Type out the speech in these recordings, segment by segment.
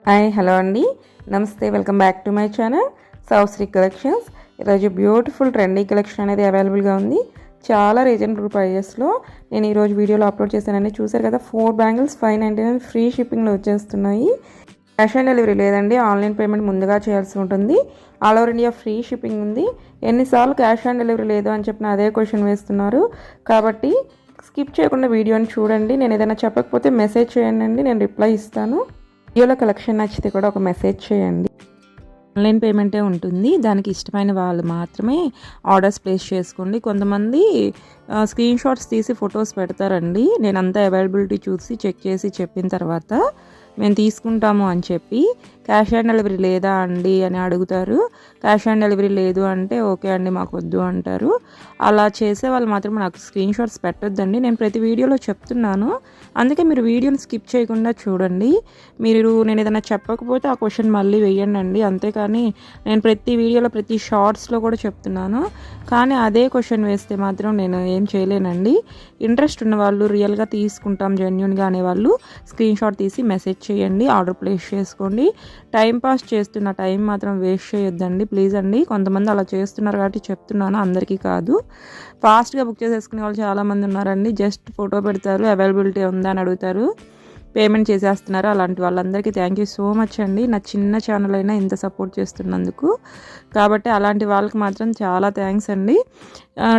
Hi hello అండి, నమస్తే. Welcome back to my channel Sowshree collections. ఈరోజు బ్యూటిఫుల్ ట్రెండీ కలెక్షన్ అనేది అవైలబుల్గా ఉంది. చాలా రీజనబుల్ ప్రైజెస్లో నేను ఈరోజు వీడియోలో అప్లోడ్ చేశానండి. చూసారు కదా, 4 బ్యాంగిల్స్ 599 ఫ్రీ షిప్పింగ్లో వచ్చేస్తున్నాయి. క్యాష్ ఆన్ డెలివరీ లేదండి, ఆన్లైన్ పేమెంట్ ముందుగా చేయాల్సి ఉంటుంది. All over India free shipping ఉంది. ఎన్నిసార్లు క్యాష్ ఆన్ డెలివరీ లేదు అని చెప్పిన అదే క్వశ్చన్ వేస్తున్నారు. కాబట్టి స్కిప్ చేయకుండా వీడియోని చూడండి. నేను ఏదైనా చెప్పకపోతే మెసేజ్ చేయండి, నేను రిప్లై ఇస్తాను. వీడియోలో కలెక్షన్ నచ్చితే కూడా ఒక మెసేజ్ చేయండి. ఆన్లైన్ పేమెంటే ఉంటుంది, దానికి ఇష్టమైన వాళ్ళు మాత్రమే ఆర్డర్స్ ప్లేస్ చేసుకోండి. కొంతమంది స్క్రీన్ షాట్స్ తీసి ఫొటోస్ పెడతారండి. నేను అంతా అవైలబిలిటీ చూసి చెక్ చేసి చెప్పిన తర్వాత మేము తీసుకుంటాము అని చెప్పి క్యాష్ ఆన్ డెలివరీ లేదా అండి అని అడుగుతారు. క్యాష్ ఆన్ డెలివరీ లేదు అంటే ఓకే అండి మాకు వద్దు అంటారు. అలా చేసే వాళ్ళు మాత్రం నాకు స్క్రీన్ షాట్స్ పెట్టొద్దండి. నేను ప్రతి వీడియోలో చెప్తున్నాను, అందుకే మీరు వీడియోని స్కిప్ చేయకుండా చూడండి. నేను ఏదైనా చెప్పకపోతే ఆ క్వశ్చన్ మళ్ళీ వేయండి. అంతేకాని నేను ప్రతి వీడియోలో ప్రతి షార్ట్స్లో కూడా చెప్తున్నాను, కానీ అదే క్వశ్చన్ వేస్తే మాత్రం నేను ఏం చేయలేనండి. ఇంట్రెస్ట్ ఉన్న వాళ్ళు, రియల్గా తీసుకుంటాం జెన్యూన్గా అనేవాళ్ళు స్క్రీన్ షాట్ తీసి మెసేజ్ చేయండి, ఆర్డర్ ప్లేస్ చేసుకోండి. టైం పాస్ చేస్తున్న టైం మాత్రం వేస్ట్ చేయొద్దండి ప్లీజ్ అండి. కొంతమంది అలా చేస్తున్నారు కాబట్టి చెప్తున్నాను, అందరికీ కాదు. ఫాస్ట్గా బుక్ చేసేసుకునే వాళ్ళు చాలామంది ఉన్నారండి. జస్ట్ ఫోటో పెడతారు, అవైలబిలిటీ ఉందా అని అడుగుతారు, పేమెంట్ చేసేస్తున్నారు. అలాంటి వాళ్ళందరికీ థ్యాంక్ యూ సో మచ్ అండి, నా చిన్న ఛానల్ అయినా ఇంత సపోర్ట్ చేస్తున్నందుకు. కాబట్టి అలాంటి వాళ్ళకి మాత్రం చాలా థ్యాంక్స్ అండి.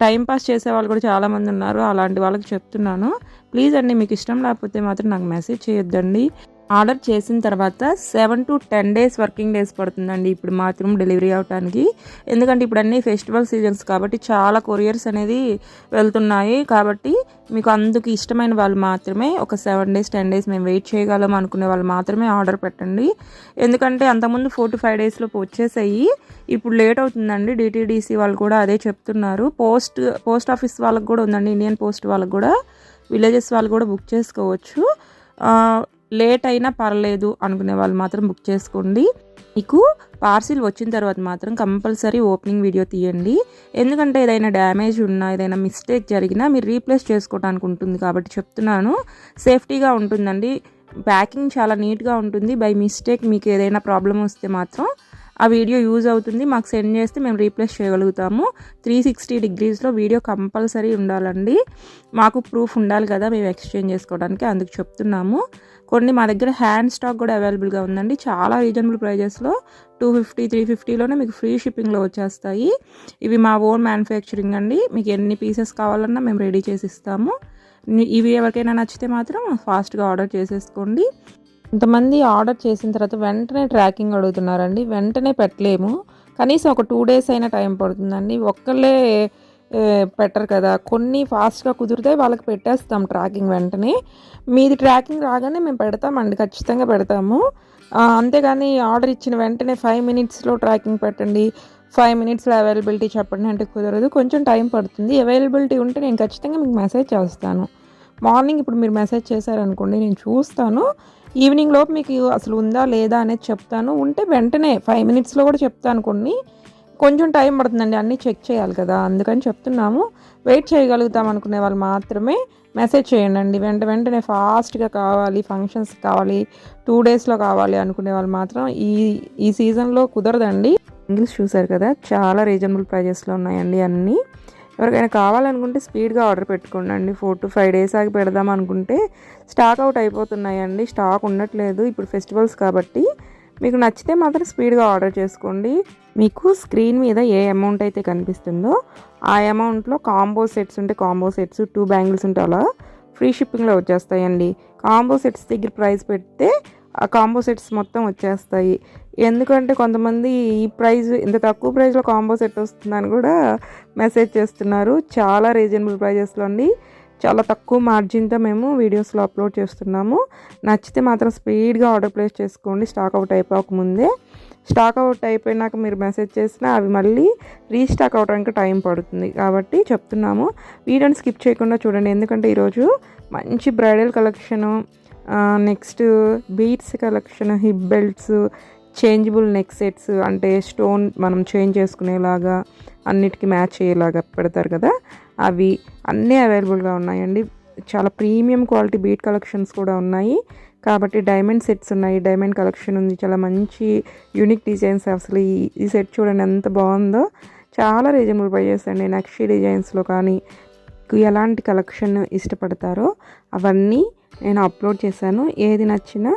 టైం పాస్ చేసే వాళ్ళు కూడా చాలామంది ఉన్నారు, అలాంటి వాళ్ళకి చెప్తున్నాను ప్లీజ్ అండి. మీకు ఇష్టం లేకపోతే మాత్రం నాకు మెసేజ్ చేయొద్దండి. ఆర్డర్ చేసిన తర్వాత 7 to 10 డేస్ వర్కింగ్ డేస్ పడుతుందండి ఇప్పుడు మాత్రం డెలివరీ అవడానికి. ఎందుకంటే ఇప్పుడు అన్ని ఫెస్టివల్ సీజన్స్ కాబట్టి చాలా కొరియర్స్ అనేది వెళ్తున్నాయి. కాబట్టి మీకు అందుకు ఇష్టమైన వాళ్ళు మాత్రమే ఒక 7 డేస్ 10 డేస్ మేము వెయిట్ చేయగలం అనుకునే వాళ్ళు మాత్రమే ఆర్డర్ పెట్టండి. ఎందుకంటే అంతకుముందు 4 to 5 డేస్లో వచ్చేసాయి, ఇప్పుడు లేట్ అవుతుందండి. డిటీడీసీ వాళ్ళు కూడా అదే చెప్తున్నారు. పోస్ట్ ఆఫీస్ వాళ్ళకి కూడా ఉందండి, ఇండియన్ పోస్ట్ వాళ్ళకి కూడా, విలేజెస్ వాళ్ళు కూడా బుక్ చేసుకోవచ్చు. లేట్ అయినా పర్లేదు అనుకునే వాళ్ళు మాత్రం బుక్ చేసుకోండి. మీకు పార్సిల్ వచ్చిన తర్వాత మాత్రం కంపల్సరీ ఓపెనింగ్ వీడియో తీయండి. ఎందుకంటే ఏదైనా డ్యామేజ్ ఉన్నా, ఏదైనా మిస్టేక్ జరిగినా మీరు రీప్లేస్ చేసుకోవడానికి ఉంటుంది కాబట్టి చెప్తున్నాను. సేఫ్టీగా ఉంటుందండి, ప్యాకింగ్ చాలా నీట్గా ఉంటుంది. బై మిస్టేక్ మీకు ఏదైనా ప్రాబ్లం వస్తే మాత్రం ఆ వీడియో యూజ్ అవుతుంది, మాకు సెండ్ చేస్తే మేము రీప్లేస్ చేయగలుగుతాము. 360 degreesలో వీడియో కంపల్సరీ ఉండాలండి. మాకు ప్రూఫ్ ఉండాలి కదా మేము ఎక్స్చేంజ్ చేసుకోవడానికి, అందుకు చెప్తున్నాము. కొన్ని మా దగ్గర హ్యాండ్ స్టాక్ కూడా అవైలబుల్గా ఉందండి. చాలా రీజనబుల్ ప్రైజెస్లో 250 350లోనే మీకు ఫ్రీ షిప్పింగ్లో వచ్చేస్తాయి. ఇవి మా ఓన్ మ్యానుఫ్యాక్చరింగ్ అండి. మీకు ఎన్ని పీసెస్ కావాలన్నా మేము రెడీ చేసి ఇస్తాము. ఇవి ఎవరికైనా నచ్చితే మాత్రం ఫాస్ట్గా ఆర్డర్ చేసేసుకోండి. కొంతమంది ఆర్డర్ చేసిన తర్వాత వెంటనే ట్రాకింగ్ అడుగుతున్నారండి. వెంటనే పెట్టలేము, కనీసం ఒక 2 డేస్ అయినా టైం పడుతుందండి. ఒక్కళ్ళే పెట్టరు కదా, కొన్ని ఫాస్ట్గా కుదిరితే వాళ్ళకి పెట్టేస్తాం ట్రాకింగ్ వెంటనే. మీది ట్రాకింగ్ రాగానే మేము పెడతామండి, ఖచ్చితంగా పెడతాము. అంతేగాని ఆర్డర్ ఇచ్చిన వెంటనే 5 minutesలో ట్రాకింగ్ పెట్టండి, 5 minutesలో అవైలబిలిటీ చెప్పండి అంటే కుదరదు, కొంచెం టైం పడుతుంది. అవైలబిలిటీ ఉంటే నేను ఖచ్చితంగా మీకు మెసేజ్ చేస్తాను. మార్నింగ్ ఇప్పుడు మీరు మెసేజ్ చేశారనుకోండి, నేను చూస్తాను. ఈవినింగ్ లోపు మీకు అసలు ఉందా లేదా అనేది చెప్తాను. ఉంటే వెంటనే 5 minutesలో కూడా చెప్తాను. కొంచెం టైం పడుతుందండి, అన్నీ చెక్ చేయాలి కదా, అందుకని చెప్తున్నాము. వెయిట్ చేయగలుగుతాం అనుకునే వాళ్ళు మాత్రమే మెసేజ్ చేయండి. వెంటనే ఫాస్ట్గా కావాలి, ఫంక్షన్స్ కావాలి, 2 డేస్లో కావాలి అనుకునే వాళ్ళు మాత్రం ఈ సీజన్లో కుదరదండి. సింగిల్స్ చూసారు కదా, చాలా రీజనబుల్ ప్రైజెస్లో ఉన్నాయండి అన్నీ. ఎవరికైనా కావాలనుకుంటే స్పీడ్గా ఆర్డర్ పెట్టుకోండి. 4 to 5 డేస్ ఆగి పెడదాం అనుకుంటే స్టాక్ అవుట్ అయిపోతున్నాయండి, స్టాక్ ఉండట్లేదు ఇప్పుడు ఫెస్టివల్స్ కాబట్టి. మీకు నచ్చితే మాత్రం స్పీడ్గా ఆర్డర్ చేసుకోండి. మీకు స్క్రీన్ మీద ఏ అమౌంట్ అయితే కనిపిస్తుందో ఆ అమౌంట్లో కాంబో సెట్స్ ఉంటే కాంబో సెట్స్, 2 బ్యాంగిల్స్ ఉంటే అలా ఫ్రీ షిప్పింగ్లో వచ్చేస్తాయండి. కాంబో సెట్స్ దగ్గర ప్రైస్ పెడితే ఆ కాంబో సెట్స్ మొత్తం వచ్చేస్తాయి. ఎందుకంటే కొంతమంది ఈ ప్రైస్, ఇంత తక్కువ ప్రైస్లో కాంబో సెట్ వస్తుందని కూడా మెసేజ్ చేస్తున్నారు. చాలా రీజనబుల్ ప్రైజెస్లో అండి, చాలా తక్కువ మార్జిన్తో మేము వీడియోస్లో అప్లోడ్ చేస్తున్నాము. నచ్చితే మాత్రం స్పీడ్గా ఆర్డర్ ప్లేస్ చేసుకోండి, స్టాక్ అవుట్ అయిపోకముందే. స్టాక్ అవుట్ అయిపోయినాక మీరు మెసేజ్ చేసినా అవి మళ్ళీ రీస్టాక్ అవడానికి టైం పడుతుంది. కాబట్టి చెప్తున్నాము, వీడియోని స్కిప్ చేయకుండా చూడండి. ఎందుకంటే ఈరోజు మంచి bridal collection, next beads collection, hip belts, changeable neck sets, అంటే స్టోన్ మనం చేంజ్ చేసుకునేలాగా అన్నిటికీ మ్యాచ్ అయ్యేలాగా పెడతారు కదా, అవి అన్నీ అవైలబుల్గా ఉన్నాయండి. చాలా ప్రీమియం క్వాలిటీ బీట్ కలెక్షన్స్ కూడా ఉన్నాయి. కాబట్టి డైమండ్ సెట్స్ ఉన్నాయి, డైమండ్ కలెక్షన్ ఉంది, చాలా మంచి యూనిక్ డిజైన్స్. అసలు ఈ సెట్ చూడండి ఎంత బాగుందో, చాలా రీజనబుల్ ప్రైజెస్ అండి. నక్షి డిజైన్స్లో కానీ ఎలాంటి కలెక్షన్ ఇష్టపడతారో అవన్నీ నేను అప్లోడ్ చేశాను. ఏది నచ్చినా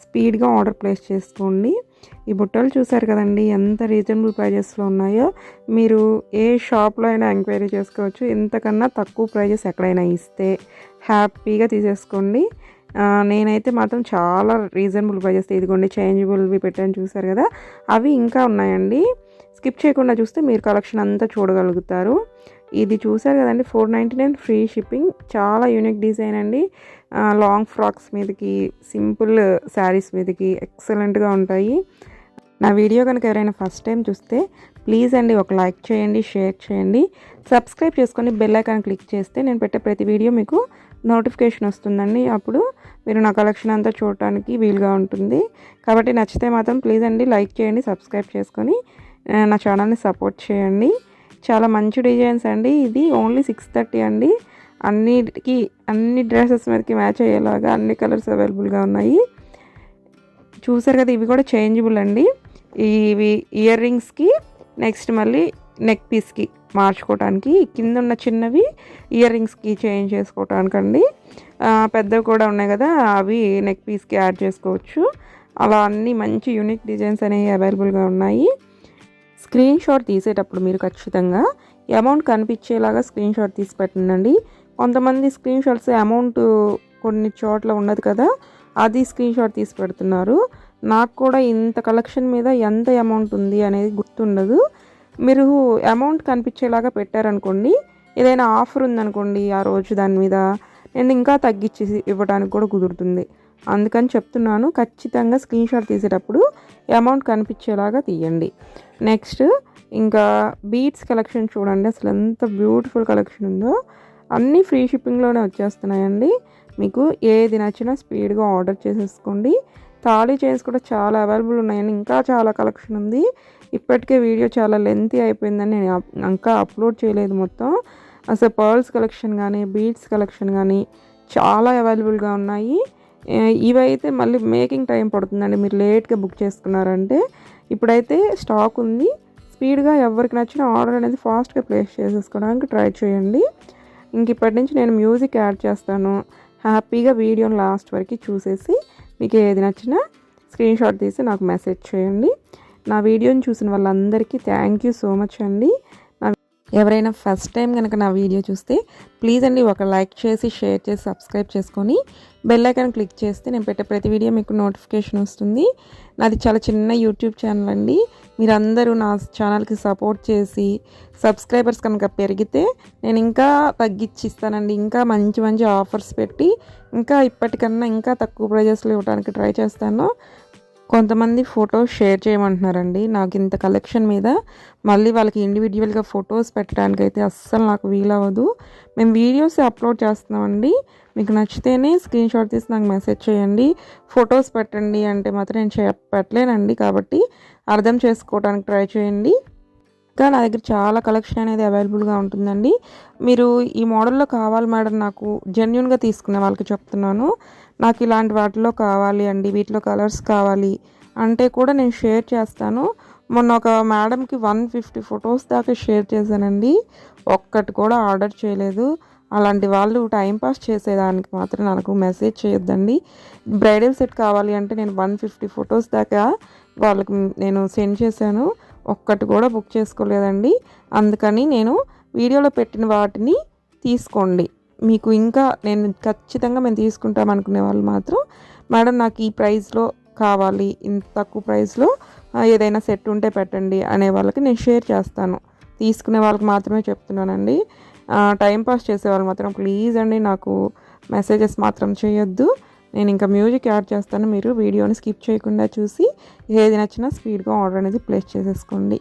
స్పీడ్గా ఆర్డర్ ప్లేస్ చేసుకోండి. ఈ బుట్టలు చూసారు కదండి ఎంత రీజనబుల్ ప్రైజెస్లో ఉన్నాయో. మీరు ఏ షాప్లో అయినా ఎంక్వైరీ చేసుకోవచ్చు. ఇంతకన్నా తక్కువ ప్రైజెస్ ఎక్కడైనా ఇస్తే హ్యాపీగా తీసేసుకోండి. నేనైతే మాత్రం చాలా రీజనబుల్ ప్రైజెస్, ఇదిగోండి చేంజబుల్వి పెట్టాను చూసారు కదా, అవి ఇంకా ఉన్నాయండి. స్కిప్ చేయకుండా చూస్తే మీరు కలెక్షన్ అంతా చూడగలుగుతారు. ఇది చూసారు కదండి 499 ఫ్రీ షిప్పింగ్. చాలా యూనిక్ డిజైన్ అండి. లాంగ్ ఫ్రాక్స్ మీదకి, సింపుల్ శారీస్ మీదకి ఎక్సలెంట్గా ఉంటాయి. నా వీడియో కనుక ఎవరైనా ఫస్ట్ టైం చూస్తే ప్లీజ్ అండి ఒక లైక్ చేయండి, షేర్ చేయండి, సబ్స్క్రైబ్ చేసుకొని బెల్ ఐకాన్ క్లిక్ చేస్తే నేను పెట్టే ప్రతి వీడియో మీకు నోటిఫికేషన్ వస్తుందండి. అప్పుడు మీరు నా కలెక్షన్ అంతా చూడటానికి వీలుగా ఉంటుంది. కాబట్టి నచ్చితే మాత్రం ప్లీజ్ అండి లైక్ చేయండి, సబ్స్క్రైబ్ చేసుకొని నా ఛానల్ని సపోర్ట్ చేయండి. చాలా మంచి డిజైన్స్ అండి. ఇది ఓన్లీ 630 అండి. అన్ని డ్రెస్సెస్ మీదకి మ్యాచ్ అయ్యేలాగా అన్ని కలర్స్ అవైలబుల్గా ఉన్నాయి. చూసారు కదా, ఇవి కూడా చేంజబుల్ అండి. ఇవి ఇయర్ రింగ్స్కి, నెక్స్ట్ మళ్ళీ నెక్ పీస్కి మార్చుకోవటానికి. కింద ఉన్న చిన్నవి ఇయర్ రింగ్స్కి చేంజ్ చేసుకోవటానికి అండి. పెద్దవి కూడా ఉన్నాయి కదా, అవి నెక్ పీస్కి యాడ్ చేసుకోవచ్చు. అలా అన్ని మంచి యూనిక్ డిజైన్స్ అనేవి అవైలబుల్గా ఉన్నాయి. స్క్రీన్ షాట్ తీసేటప్పుడు మీరు ఖచ్చితంగా అమౌంట్ కనిపించేలాగా స్క్రీన్ షాట్ తీసి పెట్టండి. కొంతమంది స్క్రీన్ షాట్స్ అమౌంట్ కొన్ని చోట్ల ఉండదు కదా, అది స్క్రీన్ షాట్ తీసి పెడుతున్నారు. నాకు కూడా ఇంత కలెక్షన్ మీద ఎంత అమౌంట్ ఉంది అనేది గుర్తుండదు. మీరు అమౌంట్ కనిపించేలాగా పెట్టారనుకోండి, ఏదైనా ఆఫర్ ఉందనుకోండి ఆ రోజు దాని మీద, నేను ఇంకా తగ్గించి ఇవ్వడానికి కూడా కుదురుతుంది. అందుకని చెప్తున్నాను, ఖచ్చితంగా స్క్రీన్ షాట్ తీసేటప్పుడు అమౌంట్ కనిపించేలాగా తీయండి. నెక్స్ట్ ఇంకా బీడ్స్ కలెక్షన్ చూడండి, అసలు ఎంత బ్యూటిఫుల్ కలెక్షన్ ఉందో. అన్నీ ఫ్రీ షిప్పింగ్లోనే వచ్చేస్తున్నాయండి. మీకు ఏది నచ్చినా స్పీడ్గా ఆర్డర్ చేసేసుకోండి. తాళీ చైన్స్ కూడా చాలా అవైలబుల్ ఉన్నాయండి. ఇంకా చాలా కలెక్షన్ ఉంది. ఇప్పటికే వీడియో చాలా లెంతీ అయిపోయిందని నేను ఇంకా అప్లోడ్ చేయలేదు మొత్తం. అసలు పర్ల్స్ కలెక్షన్ కానీ, బీడ్స్ కలెక్షన్ కానీ చాలా అవైలబుల్గా ఉన్నాయి. ఇవైతే మళ్ళీ మేకింగ్ టైం పడుతుందండి, మీరు లేట్గా బుక్ చేసుకున్నారంటే. ఇప్పుడైతే స్టాక్ ఉంది. స్పీడ్గా ఎవరికి నచ్చిన ఆర్డర్ అనేది ఫాస్ట్గా ప్లేస్ చేసేసుకోవడానికి ట్రై చేయండి. ఇంక ఇప్పటి నుంచి నేను మ్యూజిక్ యాడ్ చేస్తాను. హ్యాపీగా వీడియోని లాస్ట్ వరకు చూసేసి మీకు ఏది నచ్చినా స్క్రీన్ షాట్ తీసి నాకు మెసేజ్ చేయండి. నా వీడియోని చూసిన వాళ్ళందరికీ థ్యాంక్ యూ సో మచ్ అండి. ఎవరైనా ఫస్ట్ టైం కనుక నా వీడియో చూస్తే ప్లీజ్ అండి ఒక లైక్ చేసి, షేర్ చేసి, సబ్స్క్రైబ్ చేసుకొని బెల్ ఐకాన్ క్లిక్ చేస్తే నేను పెట్టే ప్రతి వీడియో మీకు నోటిఫికేషన్ వస్తుంది. నాది చాలా చిన్న యూట్యూబ్ ఛానల్ అండి. మీరందరూ నా ఛానల్కి సపోర్ట్ చేసి సబ్స్క్రైబర్స్ కనుక పెరిగితే నేను ఇంకా తగ్గించిస్తానండి. ఇంకా మంచి మంచి ఆఫర్స్ పెట్టి ఇంకా ఇప్పటికన్నా ఇంకా తక్కువ ప్రైజెస్లో ఇవ్వడానికి ట్రై చేస్తాను. కొంతమంది ఫొటోస్ షేర్ చేయమంటున్నారండి. నాకు ఇంత కలెక్షన్ మీద మళ్ళీ వాళ్ళకి ఇండివిజువల్గా ఫొటోస్ పెట్టడానికి అయితే అస్సలు నాకు వీలవ్వదు. మేము వీడియోస్ అప్లోడ్ చేస్తున్నామండి. మీకు నచ్చితేనే స్క్రీన్ షాట్ తీసి నాకు మెసేజ్ చేయండి. ఫొటోస్ పెట్టండి అంటే మాత్రం నేను పెట్టలేనండి. కాబట్టి అర్థం చేసుకోవడానికి ట్రై చేయండి. ఇంకా నా దగ్గర చాలా కలెక్షన్ అనేది అవైలబుల్గా ఉంటుందండి. మీరు ఈ మోడల్లో కావాలి మేడం, నాకు జెన్యున్గా తీసుకునే వాళ్ళకి చెప్తున్నాను, నాకు ఇలాంటి వాటిలో కావాలి అండి, వీటిలో కలర్స్ కావాలి అంటే కూడా నేను షేర్ చేస్తాను. మొన్న ఒక మేడంకి 150 ఫొటోస్ దాకా షేర్ చేశానండి. ఒక్కటి కూడా ఆర్డర్ చేయలేదు. అలాంటి వాళ్ళు టైంపాస్ చేసేదానికి మాత్రం నాకు మెసేజ్ చేయొద్దండి. బ్రైడల్ సెట్ కావాలి అంటే నేను 150 ఫొటోస్ దాకా వాళ్ళకి నేను సెండ్ చేశాను. ఒక్కటి కూడా బుక్ చేసుకోలేదండి. అందుకని నేను వీడియోలో పెట్టిన వాటిని తీసుకోండి. మీకు ఇంకా నేను ఖచ్చితంగా మేము తీసుకుంటాం అనుకునే వాళ్ళు మాత్రం మేడం నాకు ఈ ప్రైస్లో కావాలి, ఇంత తక్కువ ప్రైస్లో ఏదైనా సెట్ ఉంటే పెట్టండి అనే వాళ్ళకి నేను షేర్ చేస్తాను. తీసుకునే వాళ్ళకి మాత్రమే చెప్తున్నానండి. టైంపాస్ చేసే వాళ్ళు మాత్రం ప్లీజ్ అండి నాకు మెసేజెస్ మాత్రం చేయొద్దు. నేను ఇంకా మ్యూజిక్ యాడ్ చేస్తాను. మీరు వీడియోని స్కిప్ చేయకుండా చూసి ఏది నచ్చినా స్పీడ్గా ఆర్డర్ అనేది ప్లేస్ చేసేసుకోండి.